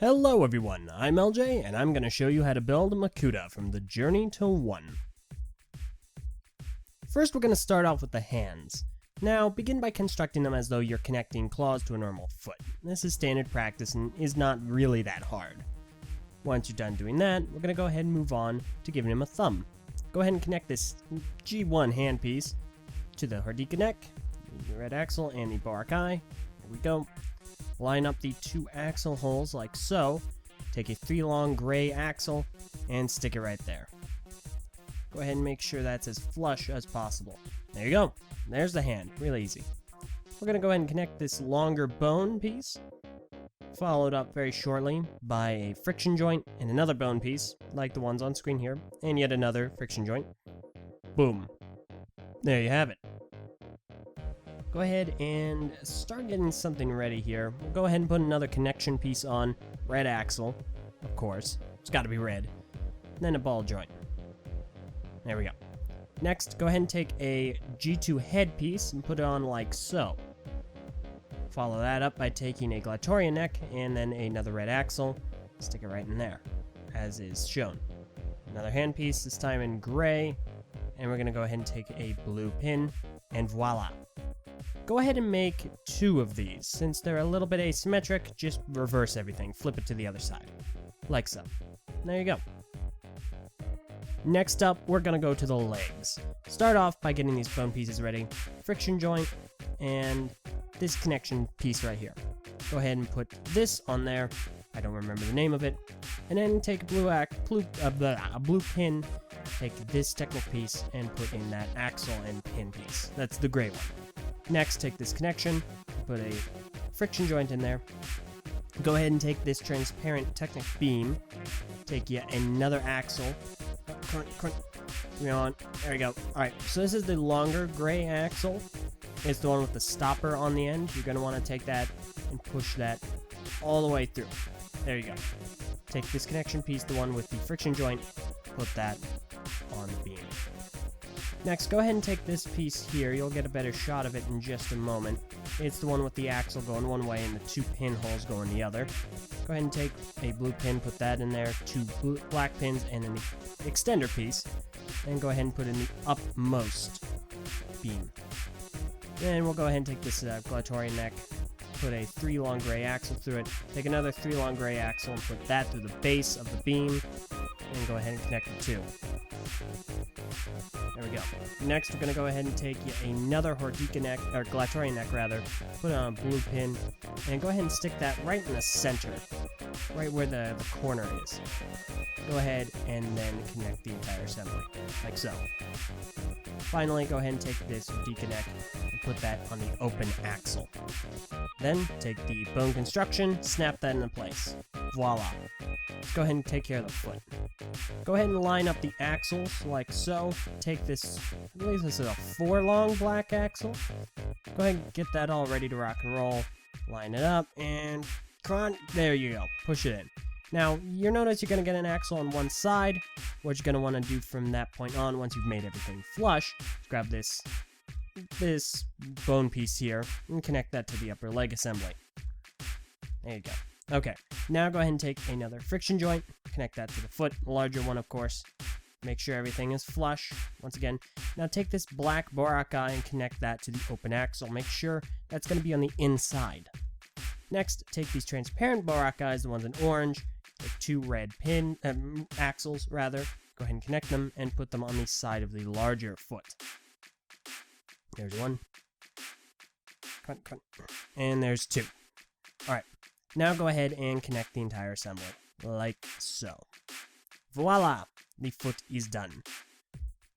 Hello everyone, I'm Eljay, and I'm going to show you how to build Makuta from the Journey to 1. First we're going to start off with the hands. Now, begin by constructing them as though you're connecting claws to a normal foot. This is standard practice and is not really that hard. Once you're done doing that, we're going to go ahead and move on to giving him a thumb. Go ahead and connect this G1 handpiece to the Hardika neck, the red axle, and the Barak eye. There we go. Line up the 2 axle holes like so. Take a 3 long gray axle and stick it right there. Go ahead and make sure that's as flush as possible. There you go. There's the hand. Real easy. We're going to go ahead and connect this longer bone piece, followed up very shortly by a friction joint and another bone piece, like the ones on screen here, and yet another friction joint. Boom. There you have it. Go ahead and start getting something ready here. We'll go ahead and put another connection piece on. Red axle, of course. It's got to be red. And then a ball joint. There we go. Next, go ahead and take a G2 head piece and put it on like so. Follow that up by taking a Gladiatorian neck and then another red axle. Stick it right in there, as is shown. Another hand piece, this time in gray. And we're going to go ahead and take a blue pin, and voila. Go ahead and make 2 of these. Since they're a little bit asymmetric, just reverse everything. Flip it to the other side. Like so. There you go. Next up, we're going to go to the legs. Start off by getting these bone pieces ready. Friction joint, and this connection piece right here. Go ahead and put this on there. I don't remember the name of it. And then take a blue pin, take this technical piece, and put in that axle and pin piece. That's the gray one. Next, take this connection, put a friction joint in there. Go ahead and take this transparent Technic beam, take yet another axle. There we go. Alright, so this is the longer gray axle. It's the one with the stopper on the end. You're going to want to take that and push that all the way through. There you go. Take this connection piece, the one with the friction joint, put that on the beam. Next, go ahead and take this piece here. You'll get a better shot of it in just a moment. It's the one with the axle going one way and the 2 pinholes going the other. Go ahead and take a blue pin, put that in there, 2 black pins, and then the extender piece. And go ahead and put in the upmost beam. Then we'll go ahead and take this Gladiatorian neck, put a 3 long gray axle through it, take another 3 long gray axle and put that through the base of the beam, and go ahead and connect the 2. There we go. Next, we're going to go ahead and take another Hardika neck, or Gladiatorian neck rather, put it on a blue pin, and go ahead and stick that right in the center, right where the corner is. Go ahead and then connect the entire assembly, like so. Finally, go ahead and take this Hardika neck and put that on the open axle. Then, take the bone construction, snap that into place. Voila. Let's go ahead and take care of the foot. Go ahead and line up the axles like so. Take this, I believe this is a 4 long black axle. Go ahead and get that all ready to rock and roll. Line it up and there you go. Push it in. Now, you'll notice you're going to get an axle on one side. What you're going to want to do from that point on, once you've made everything flush, grab this bone piece here and connect that to the upper leg assembly. There you go. Okay, now go ahead and take another friction joint, connect that to the foot, a larger one of course. Make sure everything is flush. Once again, now take this black Barak eye and connect that to the open axle. Make sure that's going to be on the inside. Next, take these transparent Barak eyes, the ones in orange, take 2 red axles rather. Go ahead and connect them and put them on the side of the larger foot. There's 1. And there's 2. Alright. Now go ahead and connect the entire assembly, like so. Voila! The foot is done.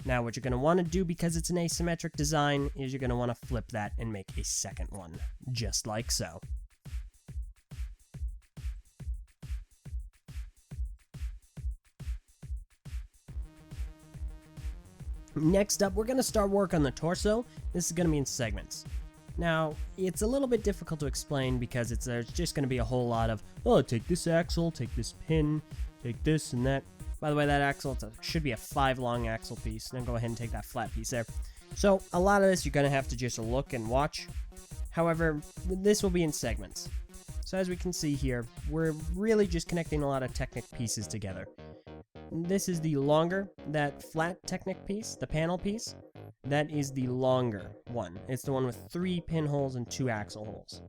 Now what you're going to want to do, because it's an asymmetric design, is you're going to want to flip that and make a second one, just like so. Next up, we're going to start work on the torso. This is going to be in segments. Now, it's a little bit difficult to explain because there's just going to be a whole lot of, oh, take this axle, take this pin, take this and that. By the way, that axle should be a 5 long axle piece. Then go ahead and take that flat piece there. So, a lot of this you're going to have to just look and watch. However, this will be in segments. So as we can see here, we're really just connecting a lot of Technic pieces together. This is the longer, that flat Technic piece, the panel piece, that is the longer one. It's the one with 3 pinholes and 2 axle holes.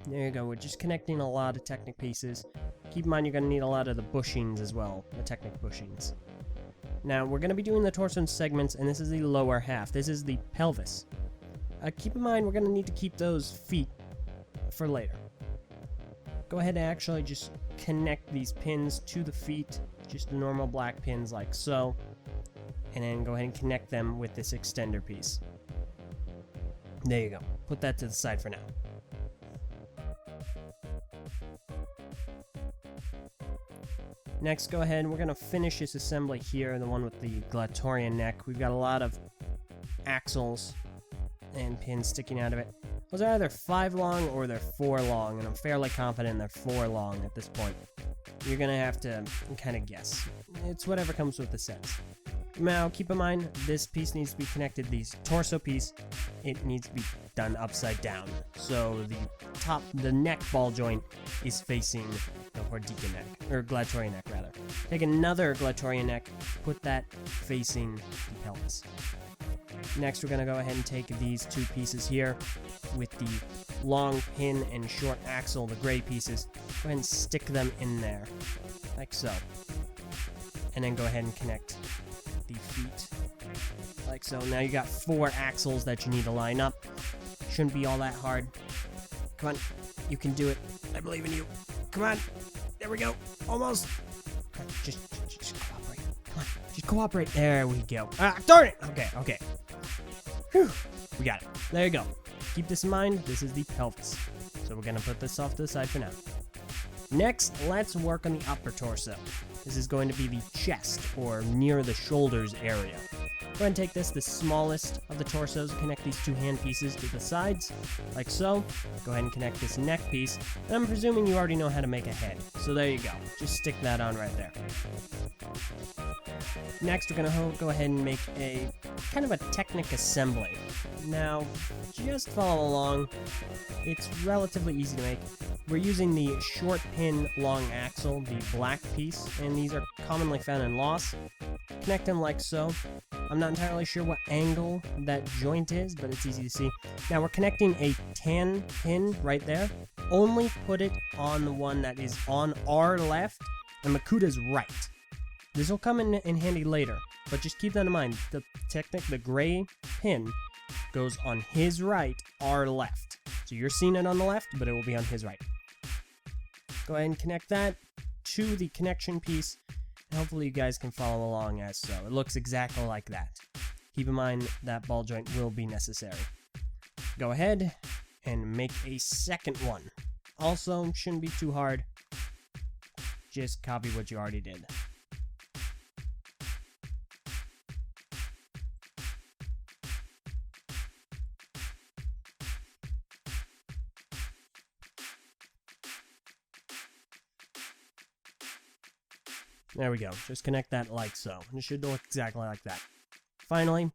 There you go, we're just connecting a lot of Technic pieces. Keep in mind you're going to need a lot of the bushings as well, the Technic bushings. Now, we're going to be doing the torso segments, and this is the lower half. This is the pelvis. Keep in mind we're going to need to keep those feet for later. Go ahead and actually just connect these pins to the feet, just the normal black pins like so, and then go ahead and connect them with this extender piece. There you go. Put that to the side for now. Next, go ahead and we're going to finish this assembly here, the one with the Glatorian neck. We've got a lot of axles and pins sticking out of it. Those are either 5 long or they're 4 long, and I'm fairly confident they're 4 long at this point. You're going to have to kind of guess. It's whatever comes with the sets. Now, keep in mind, this piece needs to be connected, the torso piece, it needs to be done upside down. So the neck ball joint is facing the Hordika neck, or Glatorian neck rather. Take another Glatorian neck, put that facing the pelvis. Next, we're going to go ahead and take these 2 pieces here with the long pin and short axle, the gray pieces. Go ahead and stick them in there, like so. And then go ahead and connect the feet, like so. Now you got 4 axles that you need to line up. Shouldn't be all that hard. Come on, you can do it. I believe in you. Come on, there we go. Almost. Just cooperate. Come on, just cooperate. There we go. Ah, darn it. Okay. Whew. We got it. There you go. Keep this in mind. This is the pelvis. So we're gonna put this off to the side for now. Next, let's work on the upper torso. This is going to be the chest, or near the shoulders area. Go ahead and take this, the smallest of the torsos, connect these 2 hand pieces to the sides, like so. Go ahead and connect this neck piece, and I'm presuming you already know how to make a head. So there you go. Just stick that on right there. Next, we're going to go ahead and make a kind of a Technic assembly. Now, just follow along. It's relatively easy to make. We're using the short pin long axle, the black piece, and these are commonly found in loss. Connect them like so. I'm not entirely sure what angle that joint is, but it's easy to see. Now we're connecting a tan pin right there. Only put it on the one that is on our left and Makuta's right. This will come in handy later, but just keep that in mind. The Technic, the gray pin, goes on his right, our left. So you're seeing it on the left, but it will be on his right. Go ahead and connect that to the connection piece. Hopefully you guys can follow along as so. It looks exactly like that. Keep in mind that ball joint will be necessary. Go ahead and make a second one. Also, shouldn't be too hard. Just copy what you already did. There we go. Just connect that like so. It should look exactly like that. Finally,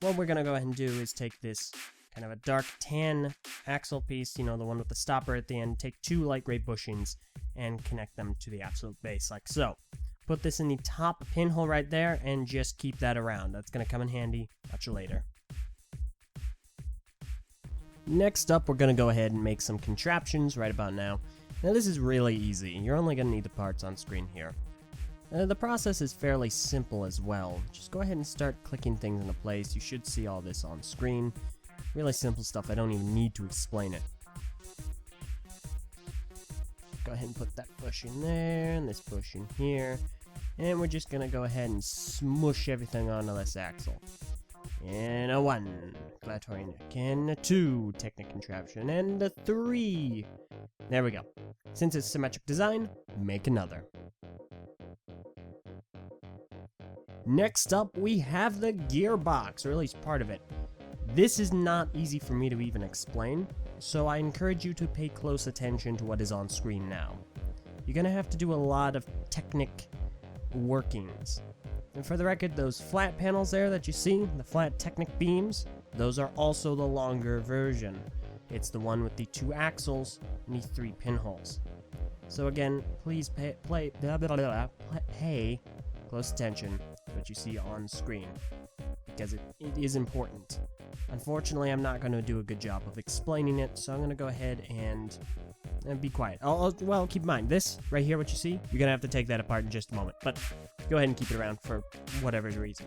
what we're going to go ahead and do is take this kind of a dark tan axle piece, you know, the one with the stopper at the end, take 2 light gray bushings and connect them to the absolute base like so. Put this in the top pinhole right there and just keep that around. That's going to come in handy much later. Next up, we're going to go ahead and make some contraptions right about now. Now this is really easy. You're only going to need the parts on screen here. The process is fairly simple as well. Just go ahead and start clicking things into place. You should see all this on screen. Really simple stuff. I don't even need to explain it. Go ahead and put that bush in there, and this bush in here. And we're just going to go ahead and smush everything onto this axle. And a 1, Glatorian neck, and a 2, Technic contraption, and a 3. There we go. Since it's symmetric design, make another. Next up, we have the gearbox, or at least part of it. This is not easy for me to even explain, so I encourage you to pay close attention to what is on screen now. You're going to have to do a lot of Technic workings. And for the record, those flat panels there that you see, the flat Technic beams, those are also the longer version. It's the one with the 2 axles and the 3 pinholes. So again, please pay close attention to what you see on screen, because it is important. Unfortunately, I'm not going to do a good job of explaining it, so I'm going to go ahead and be quiet. Well, keep in mind, this right here, what you see, you're going to have to take that apart in just a moment, but go ahead and keep it around for whatever reason.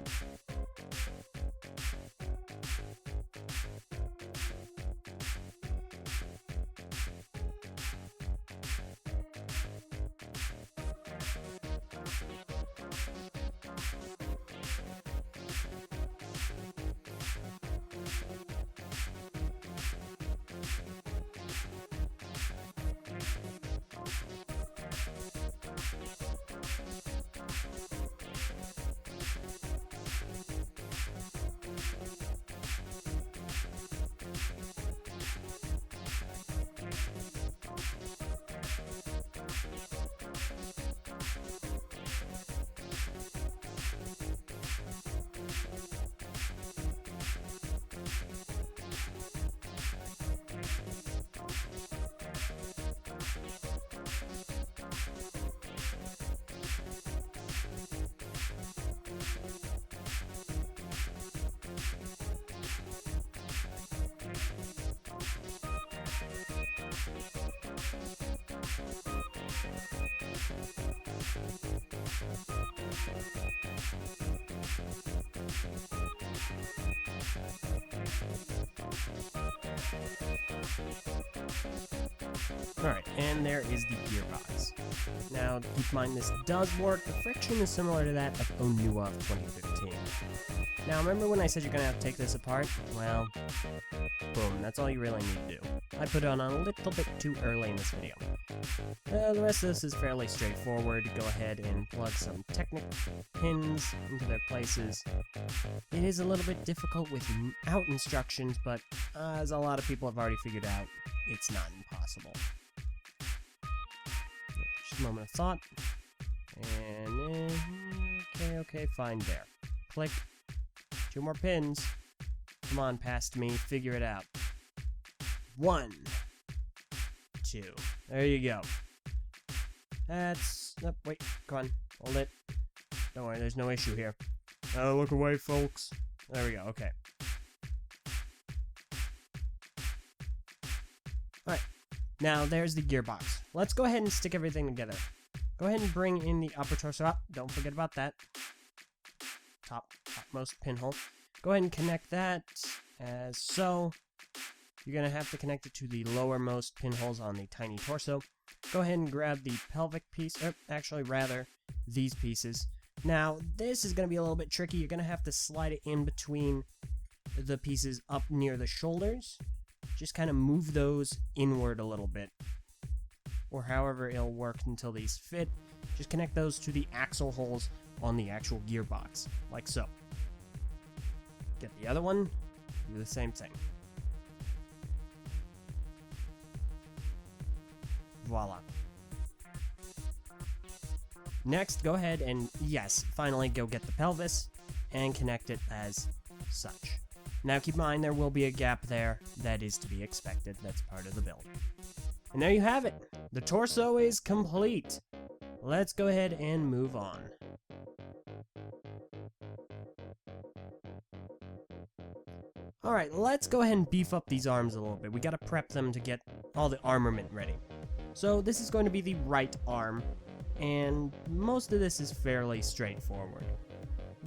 Alright, and there is the gearbox. Now, keep in mind this does work. The friction is similar to that of Onua of 2015. Now, remember when I said you're going to have to take this apart? Well, boom, that's all you really need to do. I put it on a little bit too early in this video. The rest of this is fairly straightforward. Go ahead and plug some Technic pins into their places. It is a little bit difficult without instructions, but as a lot of people have already figured out, it's not impossible. Just a moment of thought. And okay, fine, there. Click. 2 more pins. Come on, past me, figure it out. 1, 2. There you go. That's... Oh, wait, come on, hold it. Don't worry, there's no issue here. Oh, look away, folks. There we go, okay. Alright, now there's the gearbox. Let's go ahead and stick everything together. Go ahead and bring in the upper torso up. Don't forget about that. Topmost pinhole. Go ahead and connect that as so. You're going to have to connect it to the lowermost pinholes on the tiny torso. Go ahead and grab the pelvic piece, or actually rather, these pieces. Now, this is going to be a little bit tricky. You're going to have to slide it in between the pieces up near the shoulders. Just kind of move those inward a little bit, or however it'll work until these fit. Just connect those to the axle holes on the actual gearbox, like so. Get the other one, do the same thing. Voila. Next, go ahead and, yes, finally go get the pelvis and connect it as such. Now keep in mind there will be a gap there. That is to be expected. That's part of the build. And there you have it. The torso is complete. Let's go ahead and move on. Alright, let's go ahead and beef up these arms a little bit. We gotta prep them to get all the armament ready. So this is going to be the right arm, and most of this is fairly straightforward.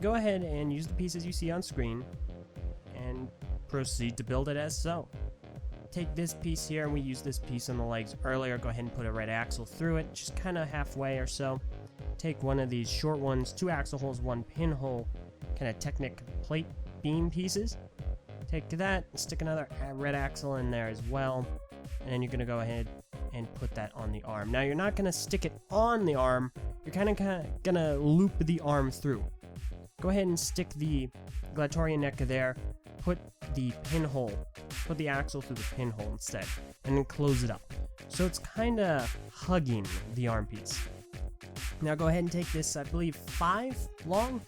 Go ahead and use the pieces you see on screen, and proceed to build it as so. Take this piece here, and we used this piece on the legs earlier. Go ahead and put a red axle through it, just kind of halfway or so. Take one of these short ones, 2 axle holes, 1 pinhole, kind of Technic plate beam pieces. Take that, stick another red axle in there as well, and then you're going to go ahead and put that on the arm. Now you're not going to stick it on the arm, you're kind of going to loop the arm through. Go ahead and stick the gladiatorian neck there, put the pinhole, put the axle through the pinhole instead, and then close it up. So it's kind of hugging the arm piece. Now go ahead and take this, I believe, 5 long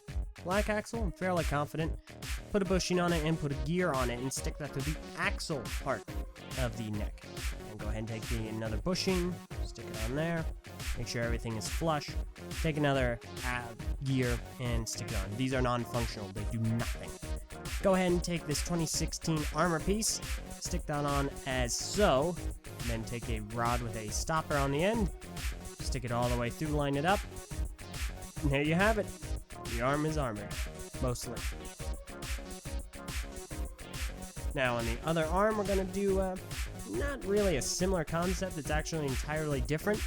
black axle, I'm fairly confident. Put a bushing on it and put a gear on it and stick that to the axle part of the neck. And go ahead and take another bushing, stick it on there, make sure everything is flush. Take another gear and stick it on. These are non-functional, they do nothing. Go ahead and take this 2016 armor piece, stick that on as so, and then take a rod with a stopper on the end, stick it all the way through, line it up, and there you have it. The arm is armored, mostly. Now on the other arm, we're going to do not really a similar concept, it's actually entirely different.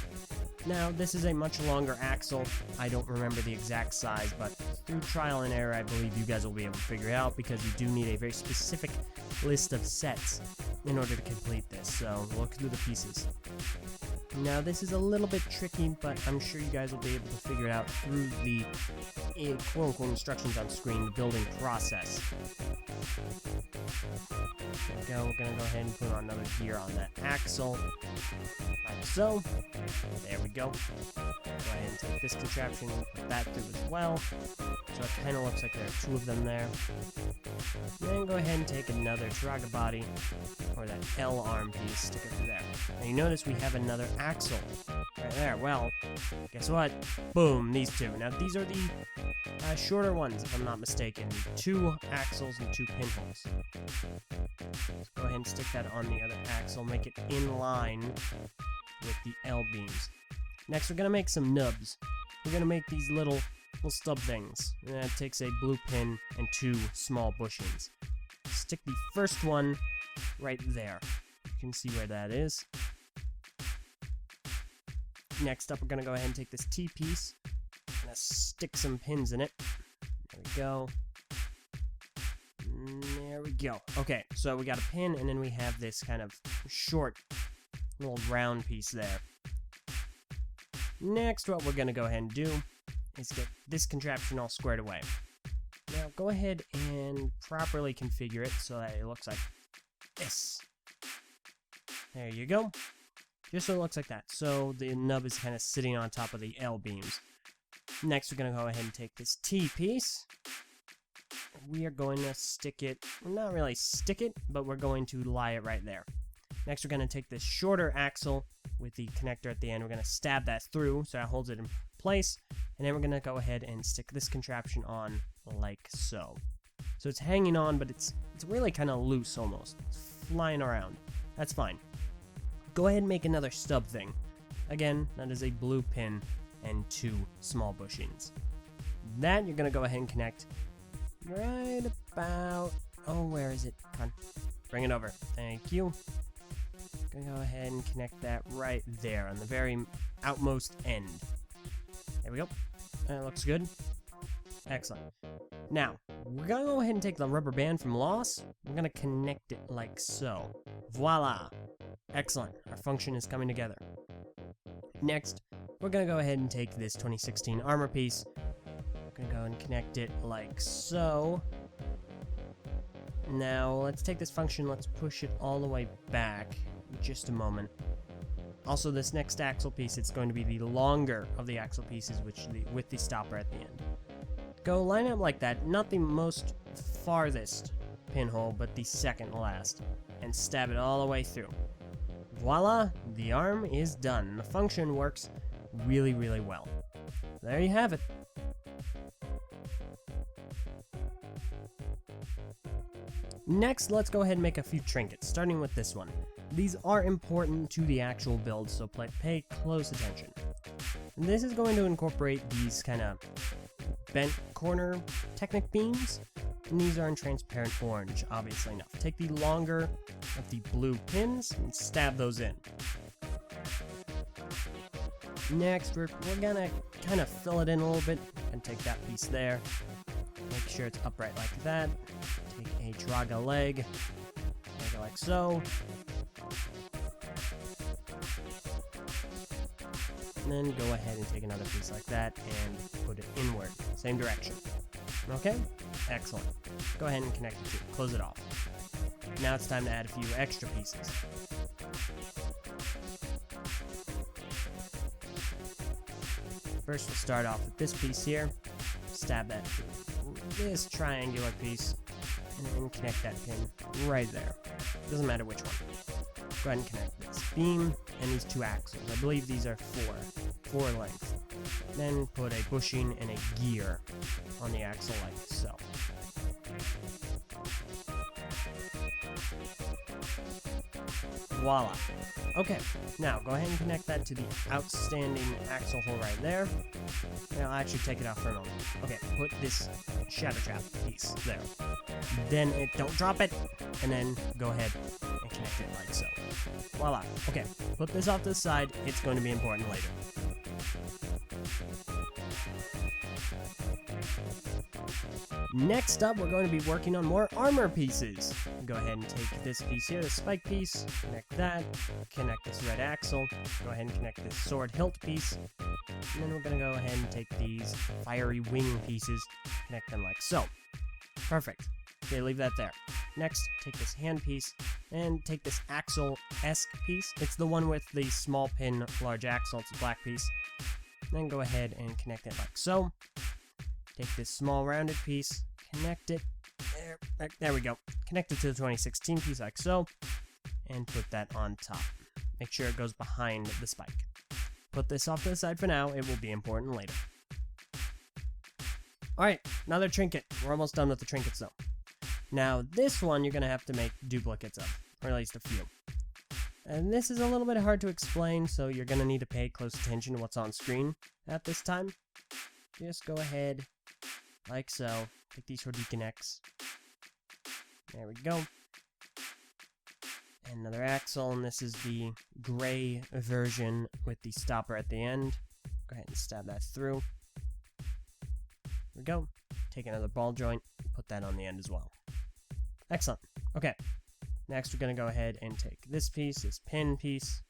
Now, this is a much longer axle. I don't remember the exact size, but through trial and error, I believe you guys will be able to figure it out, because you do need a very specific list of sets in order to complete this, so look through the pieces. Now, this is a little bit tricky, but I'm sure you guys will be able to figure it out through the quote-unquote instructions on screen, the building process. There we go, we're going to go ahead and put on another gear on that axle, like so. There we go. Go ahead and take this contraption and put that through as well. So it kind of looks like there are two of them there. Then go ahead and take another Taraga body, or that L arm piece, stick it through there. Now you notice we have another axle right there. Well, guess what? Boom, these two. Now these are the shorter ones, if I'm not mistaken. 2 axles and 2 pinholes. Let's go ahead and stick that on the other axle, make it in line with the L beams. Next, we're going to make some nubs. We're going to make these little stub things. And that takes a blue pin and 2 small bushings. Stick the first one right there. You can see where that is. Next up, we're going to go ahead and take this T-piece. I'm going to stick some pins in it. There we go. There we go. Okay, so we got a pin, and then we have this kind of short little round piece there. Next, what we're going to go ahead and do is get this contraption all squared away. Now, go ahead and properly configure it so that it looks like this. There you go. Just so it looks like that. So the nub is kind of sitting on top of the L beams. Next, we're going to go ahead and take this T piece. We are going to stick it, not really stick it, but we're going to lie it right there. Next, we're going to take this shorter axle with the connector at the end. We're going to stab that through so that holds it in place. And then we're going to go ahead and stick this contraption on like so. So it's hanging on, but it's really kind of loose almost. It's flying around. That's fine. Go ahead and make another stub thing. Again, that is a blue pin and 2 small bushings. That you're going to go ahead and connect right about... Oh, where is it? Come on. Bring it over. Thank you. Gonna go ahead and connect that right there on the very outmost end. There we go. That looks good. Excellent. Now, we're gonna go ahead and take the rubber band from Loss. We're gonna connect it like so. Voila. Excellent. Our function is coming together. Next, we're gonna go ahead and take this 2016 armor piece. We're gonna go and connect it like so. Now, let's take this function, let's push it all the way back. Just a moment. Also, this next axle piece, it's going to be the longer of the axle pieces, with the stopper at the end. Go line up like that, not the most farthest pinhole, but the second last, and stab it all the way through. Voila, the arm is done. The function works really, really well. There you have it. Next, let's go ahead and make a few trinkets, starting with this one. These are important to the actual build, so pay close attention. And this is going to incorporate these kind of bent corner Technic beams, and these are in transparent orange, obviously enough. Take the longer of the blue pins and stab those in. Next, we're gonna kind of fill it in a little bit, and take that piece there. Make sure it's upright like that. Take a Draga leg, make it like so. And then go ahead and take another piece like that and put it inward, same direction. Okay? Excellent. Go ahead and connect it to close it off. Now it's time to add a few extra pieces. First, we'll start off with this piece here. Stab that through this triangular piece, and then connect that pin right there. Doesn't matter which one. Go ahead and connect this beam and these two axles. I believe these are four length. Then put a bushing and a gear on the axle like so. Voila. Okay, now go ahead and connect that to the outstanding axle hole right there. Now I'll actually take it out for a moment. Okay, put this shadow trap piece there. Then don't drop it, and then go ahead and connect it like so. Voila. Okay, put this off to the side. It's going to be important later. Next up, we're going to be working on more armor pieces. Go ahead and take this piece here, the spike piece, connect that, connect this red axle, go ahead and connect this sword hilt piece, and then we're going to go ahead and take these fiery wing pieces, connect them like so. Perfect. Okay, leave that there. Next, take this hand piece, and take this axle-esque piece. It's the one with the small pin large axle, it's a black piece. Then go ahead and connect it like so. Take this small rounded piece, connect it, there we go. Connect it to the 2016 piece like so, and put that on top. Make sure it goes behind the spike. Put this off to the side for now, it will be important later. Alright, another trinket. We're almost done with the trinkets though. Now this one you're going to have to make duplicates of, or at least a few. And this is a little bit hard to explain, so you're going to need to pay close attention to what's on screen at this time. Just go ahead, like so, take these Hordekin X. There we go. And another axle, and this is the gray version with the stopper at the end. Go ahead and stab that through. There we go. Take another ball joint, put that on the end as well. Excellent. Okay. Next, we're going to go ahead and take this piece, this pin piece,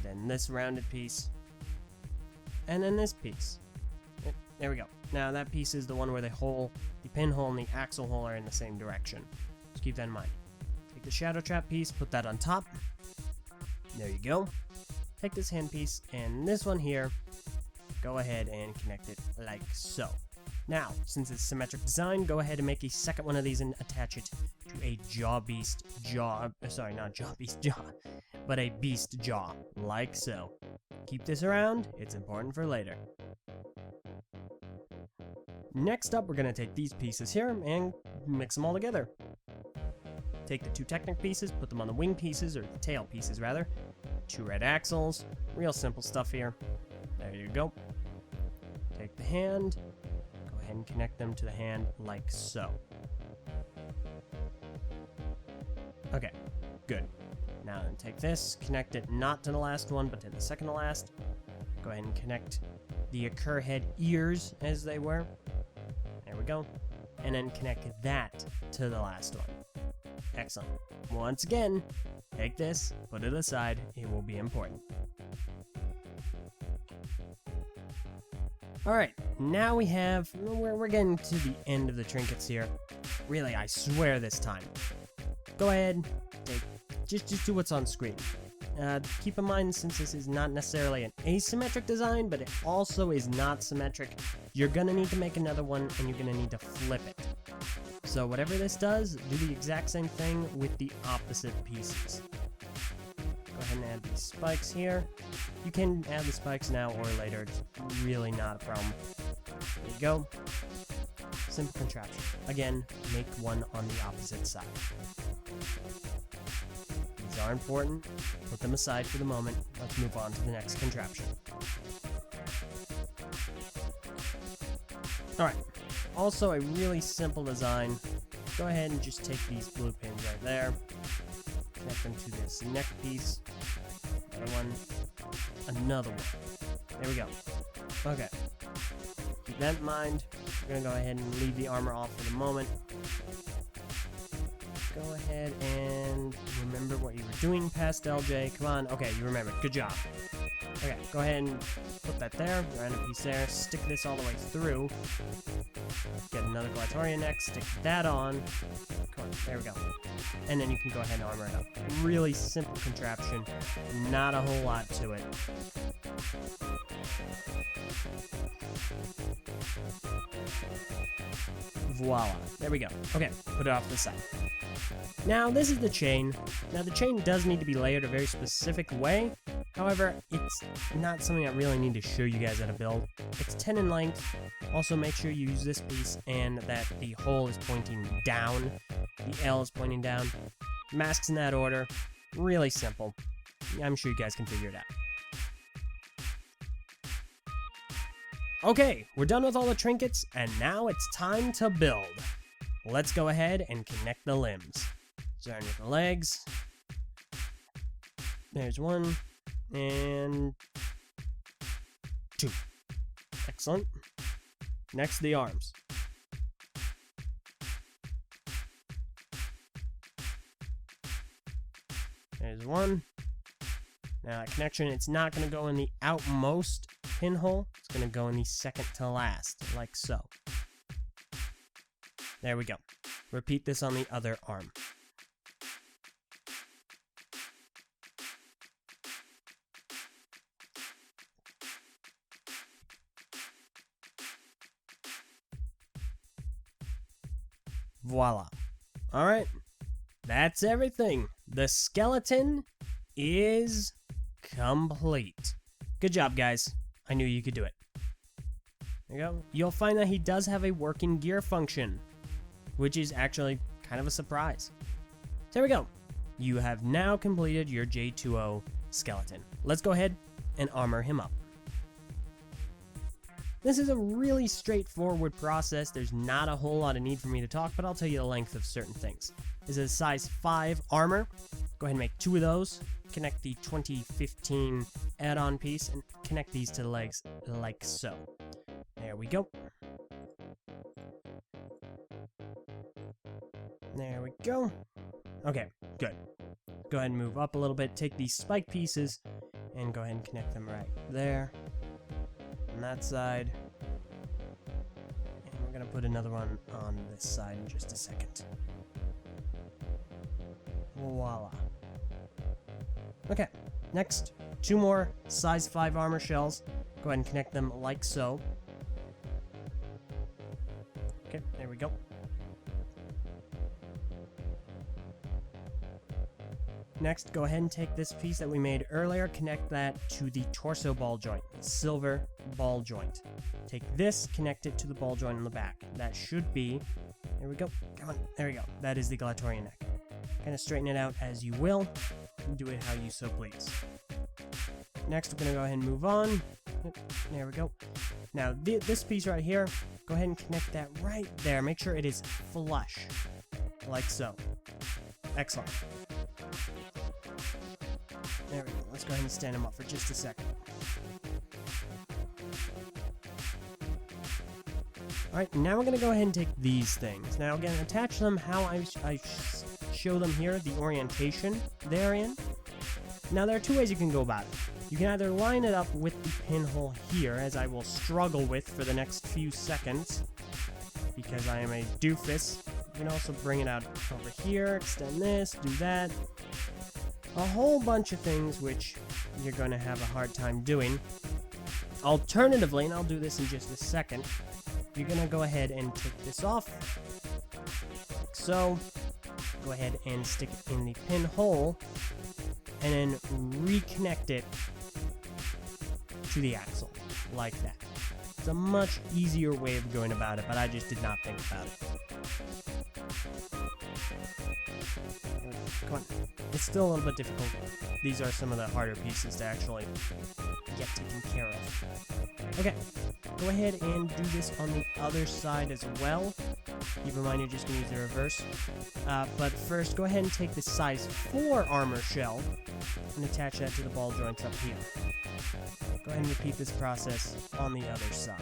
then this rounded piece, and then this piece. There we go. Now that piece is the one where the pinhole and the axle hole are in the same direction. Just keep that in mind. Take the shadow trap piece, put that on top. There you go. Take this hand piece and this one here. Go ahead and connect it like so. Now, since it's symmetric design, go ahead and make a second one of these and attach it to a beast jaw, but a beast jaw, like so. Keep this around, it's important for later. Next up, we're going to take these pieces here and mix them all together. Take the two Technic pieces, put them on the wing pieces, or the tail pieces rather. Two red axles, real simple stuff here. There you go. Take the hand, go ahead and connect them to the hand like so. Okay, good. Now then take this, connect it not to the last one, but to the second to last. Go ahead and connect the Ikir head ears as they were. There we go. And then connect that to the last one. Excellent. Once again, take this, put it aside, it will be important. Alright, now we're getting to the end of the trinkets here. Really, I swear this time. Go ahead, just do what's on screen. Keep in mind, since this is not necessarily an asymmetric design, but it also is not symmetric, you're gonna need to make another one and you're gonna need to flip it. So whatever this does, do the exact same thing with the opposite pieces. Go ahead and add these spikes here. You can add the spikes now or later, it's really not a problem. There you go. Simple contraption. Again, make one on the opposite side. These are important. Put them aside for the moment. Let's move on to the next contraption. Alright, also a really simple design. Go ahead and just take these blue pins right there. Connect them to this neck piece. Another one. Another one. There we go. Okay. Keep that in mind. We're going to go ahead and leave the armor off for the moment. Go ahead and remember what you were doing past Eljay. Come on. Okay, you remembered. Good job. Okay, go ahead and put that there. Random piece there. Stick this all the way through. Get another Gladiatorian neck. Stick that on. Come on. There we go. And then you can go ahead and armor it up. Really simple contraption. Not a whole lot to it. Voila. There we go. Okay, put it off to the side. Now, this is the chain. Now, the chain does need to be layered a very specific way. However, it's not something I really need to show you guys how to build. It's 10 in length. Also, make sure you use this piece and that the hole is pointing down. The L is pointing down. Masks in that order. Really simple. I'm sure you guys can figure it out. Okay, we're done with all the trinkets, and now it's time to build. Let's go ahead and connect the limbs. Starting with the legs. There's one, and two. Excellent. Next, the arms. There's one. Now, that connection, it's not going to go in the outmost pinhole. It's going to go in the second to last, like so. There we go. Repeat this on the other arm. Voila. Alright. That's everything. The skeleton is complete. Good job, guys. I knew you could do it. There you go. You'll find that he does have a working gear function, which is actually kind of a surprise. There we go. You have now completed your J2O skeleton. Let's go ahead and armor him up. This is a really straightforward process. There's not a whole lot of need for me to talk, but I'll tell you the length of certain things. This is a size 5 armor. Go ahead and make 2 of those. Connect the 2015 add-on piece and connect these to the legs like so. There we go. There we go. Okay, good. Go ahead and move up a little bit. Take these spike pieces and go ahead and connect them right there. On that side. And we're going to put another one on this side in just a second. Voila. Okay, next, 2 more size 5 armor shells. Go ahead and connect them like so. Okay, there we go. Next, go ahead and take this piece that we made earlier, connect that to the torso ball joint, the silver ball joint. Take this, connect it to the ball joint in the back. That should be, there we go, come on, there we go. That is the Glatorian neck. Kind of straighten it out as you will, and do it how you so please. Next, we're going to go ahead and move on. There we go. Now, this piece right here, go ahead and connect that right there. Make sure it is flush, like so. Excellent. There we go. Let's go ahead and stand him up for just a second. Alright, now we're going to go ahead and take these things. Now, again, attach them how I show them here, the orientation they're in. Now, there are 2 ways you can go about it. You can either line it up with the pinhole here, as I will struggle with for the next few seconds, because I am a doofus. You can also bring it out over here, extend this, do that. A whole bunch of things which you're going to have a hard time doing. Alternatively, and I'll do this in just a second, you're going to go ahead and take this off, like so. Go ahead and stick it in the pinhole, and then reconnect it to the axle, like that. It's a much easier way of going about it, but I just did not think about it. Come on. It's still a little bit difficult. These are some of the harder pieces to actually get taken care of. Okay, go ahead and do this on the other side as well. Keep in mind you're just going to use the reverse. But first, go ahead and take the size 4 armor shell and attach that to the ball joints up here. Go ahead and repeat this process on the other side.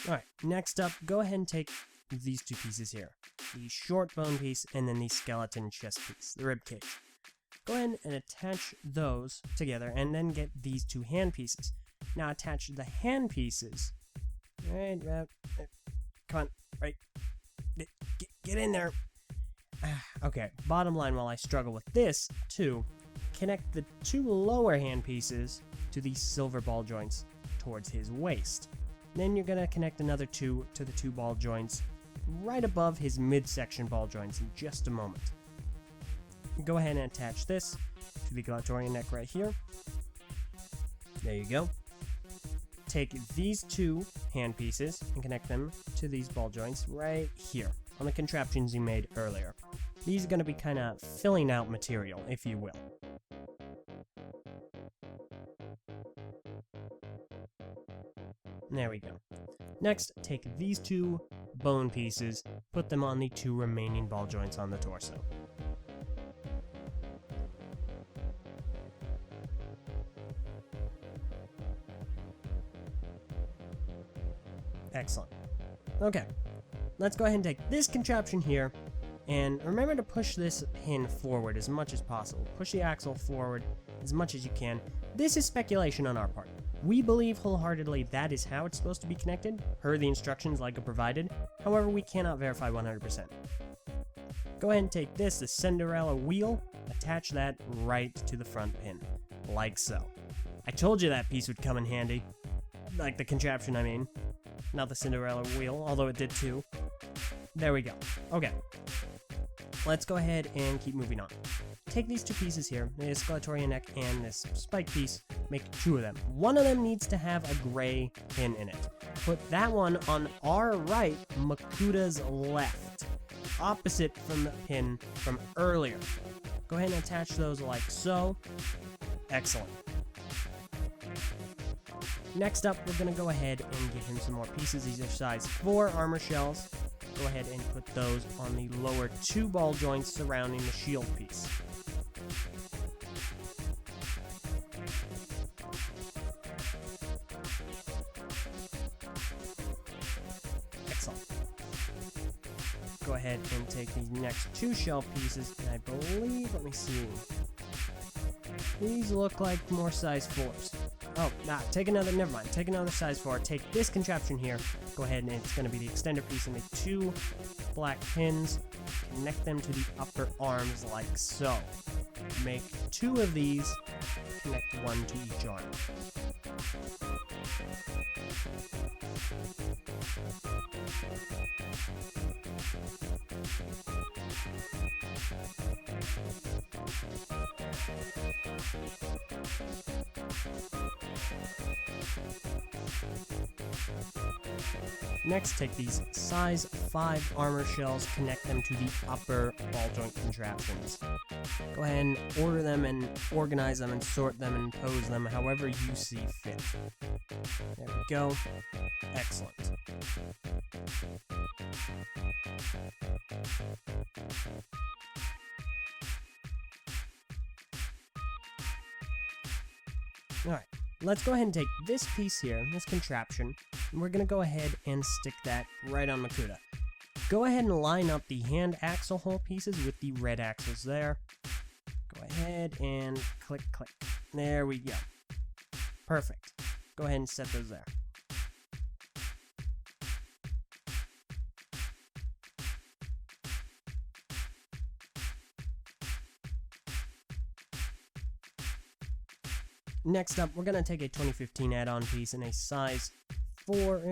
Alright, next up, go ahead and take these two pieces here. The short bone piece and then the skeleton chest piece, the rib cage. Go ahead and attach those together and then get these two hand pieces. Now attach the hand pieces. Right, come on, right. Get in there. Okay, bottom line, while I struggle with this, too, connect the two lower hand pieces to these silver ball joints towards his waist. Then you're going to connect another two to the two ball joints right above his midsection ball joints in just a moment. Go ahead and attach this to the gladiatorian neck right here. There you go. Take these two hand pieces and connect them to these ball joints right here on the contraptions you made earlier. These are going to be kind of filling out material, if you will. There we go. Next, take these two bone pieces, put them on the two remaining ball joints on the torso. Excellent. Okay, let's go ahead and take this contraption here, and remember to push this pin forward as much as possible. Push the axle forward as much as you can. This is speculation on our part. We believe wholeheartedly that is how it's supposed to be connected, per the instructions Leica provided. However, we cannot verify 100%. Go ahead and take this, the Cinderella wheel, attach that right to the front pin, like so. I told you that piece would come in handy. Like the contraption, I mean. Not the Cinderella wheel, although it did too. There we go. Okay. Let's go ahead and keep moving on. Take these two pieces here, this gladiatorian neck and this spike piece, make two of them. One of them needs to have a gray pin in it. Put that one on our right, Makuta's left, opposite from the pin from earlier. Go ahead and attach those like so. Excellent. Next up, we're going to go ahead and give him some more pieces. These are size 4 armor shells. Go ahead and put those on the lower two ball joints surrounding the shield piece. Excellent. Go ahead and take these next two shell pieces, and I believe, let me see, these look like more size 4s. Oh, nah, take another, never mind, take another size 4, take this contraption here, go ahead and it's going to be the extender piece and the two black pins, connect them to the upper arms like so. Make two of these, connect one to each arm. Next, take these size 5 armor shells, connect them to the upper ball joint contraptions. Go ahead and order them and organize them and sort them and pose them however you see fit. There we go. Excellent. Alright, let's go ahead and take this piece here, this contraption, and we're going to go ahead and stick that right on Makuta. Go ahead and line up the hand axle hole pieces with the red axles there. Go ahead and click, click. There we go. Perfect. Go ahead and set those there. Next up, we're going to take a 2015 add-on piece and a size 4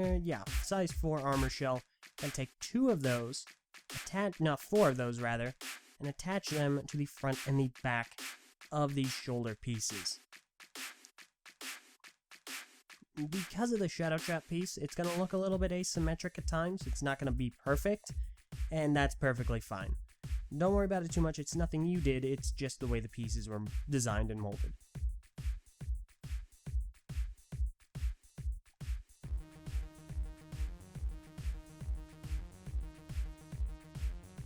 armor shell, and take 2 of those, 4 of those rather, and attach them to the front and the back of these shoulder pieces. Because of the shadow trap piece, it's going to look a little bit asymmetric at times. It's not going to be perfect, and that's perfectly fine. Don't worry about it too much. It's nothing you did. It's just the way the pieces were designed and molded.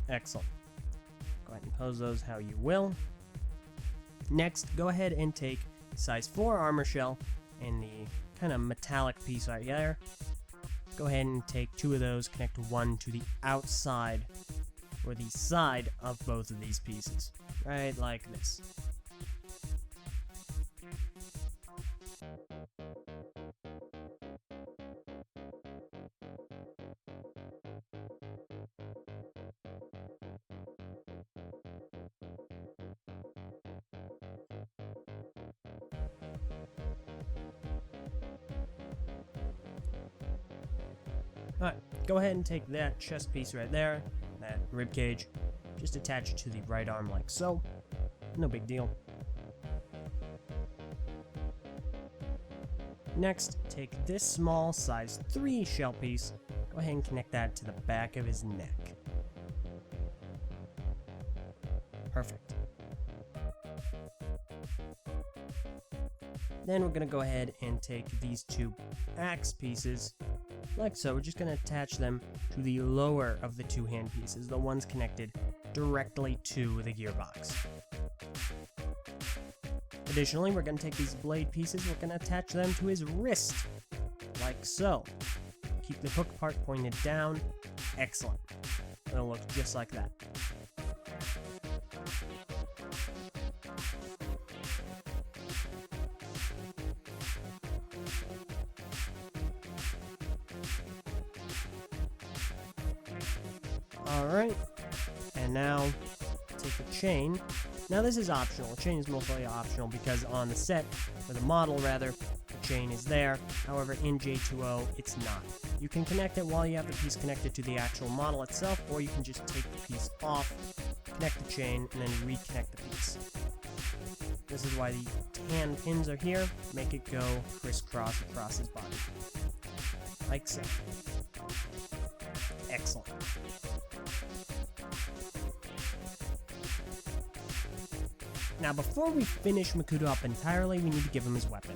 Excellent. Go ahead and pose those how you will. Next, go ahead and take size 4 armor shell and the kind of metallic piece right there. go ahead and take 2 of those, connect one to the outside or the side of both of these pieces, right like this. Alright, go ahead and take that chest piece right there, that rib cage, just attach it to the right arm like so. No big deal. Next, take this small size 3 shell piece, go ahead and connect that to the back of his neck. Perfect. Then we're going to go ahead and take these 2 axe pieces, like so. We're just going to attach them to the lower of the 2 hand pieces, the ones connected directly to the gearbox. Additionally, we're going to take these blade pieces, we're going to attach them to his wrist, like so. Keep the hook part pointed down. Excellent. It'll look just like that. Alright, and now take the chain. Now this is optional. The chain is mostly optional because on the set, or the model rather, the chain is there. However, in J2O, it's not. You can connect it while you have the piece connected to the actual model itself, or you can just take the piece off, connect the chain, and then reconnect the piece. This is why the hand pins are here. Make it go crisscross across his body. Like so. Excellent. Now before we finish Makuta up entirely, we need to give him his weapon.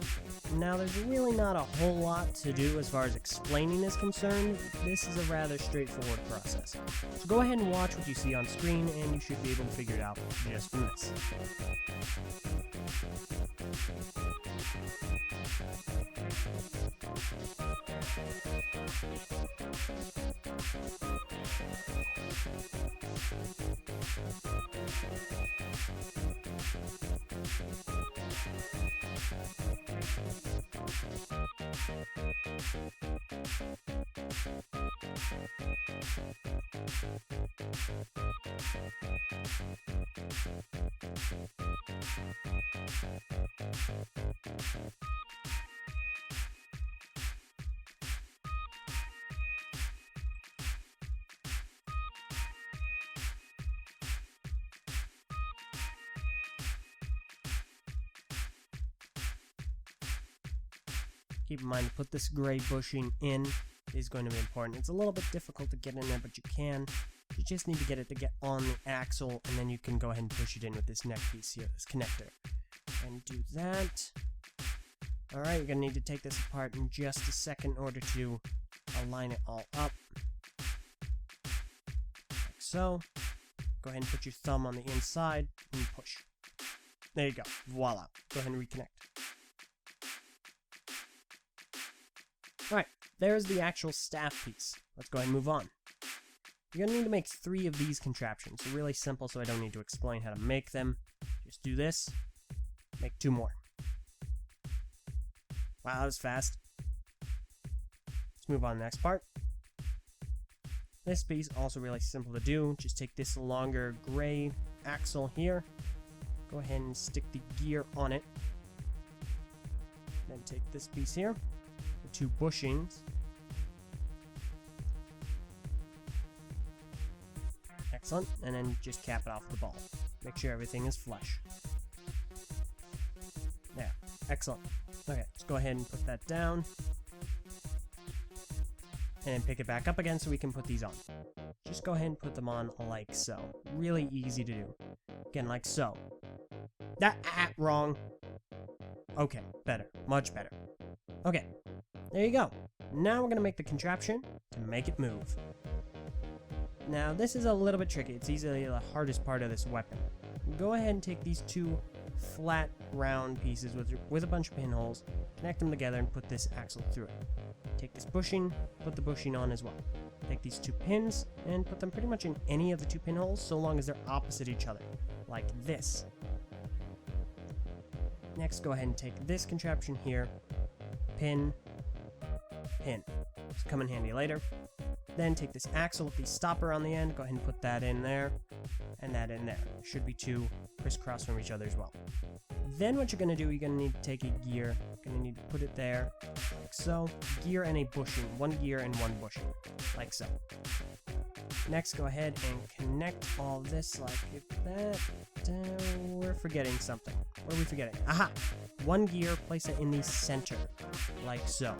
Now there's really not a whole lot to do as far as explaining is concerned. This is a rather straightforward process. So go ahead and watch what you see on screen and you should be able to figure it out just from this. Keep in mind to put this gray bushing in is going to be important. It's a little bit difficult to get in there, but you can. You just need to get it to get on the axle, and then you can go ahead and push it in with this neck piece here, this connector. And do that. Alright, you're going to need to take this apart in just a second in order to align it all up. Like so. Go ahead and put your thumb on the inside and push. There you go. Voila. Go ahead and reconnect. Alright, there's the actual staff piece. Let's go ahead and move on. You're going to need to make 3 of these contraptions. They're really simple, so I don't need to explain how to make them. Just do this. Make 2 more. Wow, that was fast. Let's move on to the next part. This piece, also really simple to do. Just take this longer gray axle here. Go ahead and stick the gear on it. Then take this piece here. 2 bushings. Excellent. And then just cap it off with the ball. Make sure everything is flush. There. Excellent. Okay, let's go ahead and put that down. And then pick it back up again so we can put these on. Just go ahead and put them on like so. Really easy to do. Again, like so. Wrong. Okay, better. Much better. Okay. There you go. Now we're going to make the contraption to make it move. Now this is a little bit tricky. It's easily the hardest part of this weapon. Go ahead and take these 2 flat round pieces with a bunch of pinholes, connect them together and put this axle through it. Take this bushing, put the bushing on as well. Take these 2 pins and put them pretty much in any of the 2 pinholes so long as they're opposite each other, like this. Next, go ahead and take this contraption here, pin, pin. This will come in handy later. Then take this axle with the stopper on the end, go ahead and put that in there, and that in there. Should be 2 crisscross from each other as well. Then what you're going to do, you're going to need to take a gear, you're going to need to put it there, like so. Gear and a bushing, 1 gear and 1 bushing, like so. Next, go ahead and connect all this like that. We're forgetting something. What are we forgetting? Aha! 1 gear, place it in the center, like so.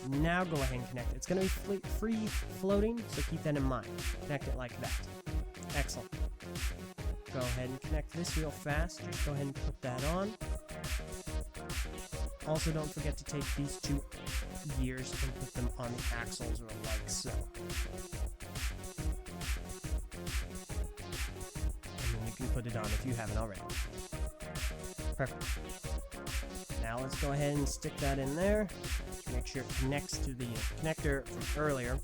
Now go ahead and connect it. It's going to be free floating, so keep that in mind. Connect it like that. Excellent. Go ahead and connect this real fast. Just go ahead and put that on. Also, don't forget to take these 2 gears and put them on the axles, or like so. And then you can put it on if you haven't already. Perfect. Now let's go ahead and stick that in there. Make sure it connects to the connector from earlier.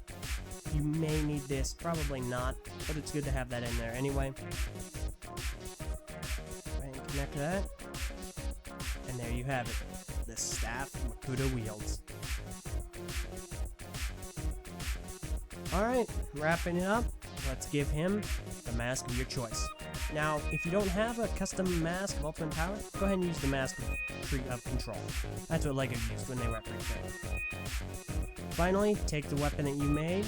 You may need this, probably not, but it's good to have that in there anyway. Go ahead and connect that. And there you have it. The staff Makuta wields. Alright, wrapping it up, let's give him the mask of your choice. Now, if you don't have a custom mask of ultimate power, go ahead and use the mask of Tree of Control. That's what LEGO used when they were everything. Finally, take the weapon that you made,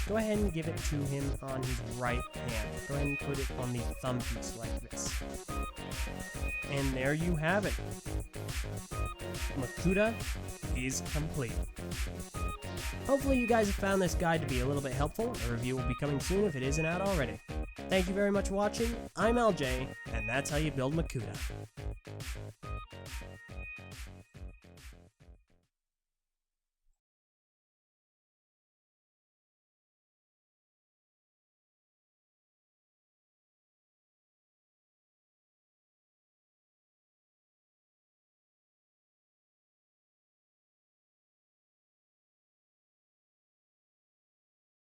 go ahead and give it to him on his right hand. Go ahead and put it on the thumb piece like this. And there you have it. Makuta is complete. Hopefully you guys have found this guide to be a little bit helpful. A review will be coming soon if it isn't out already. Thank you very much for watching. I'm Eljay, and that's how you build Makuta.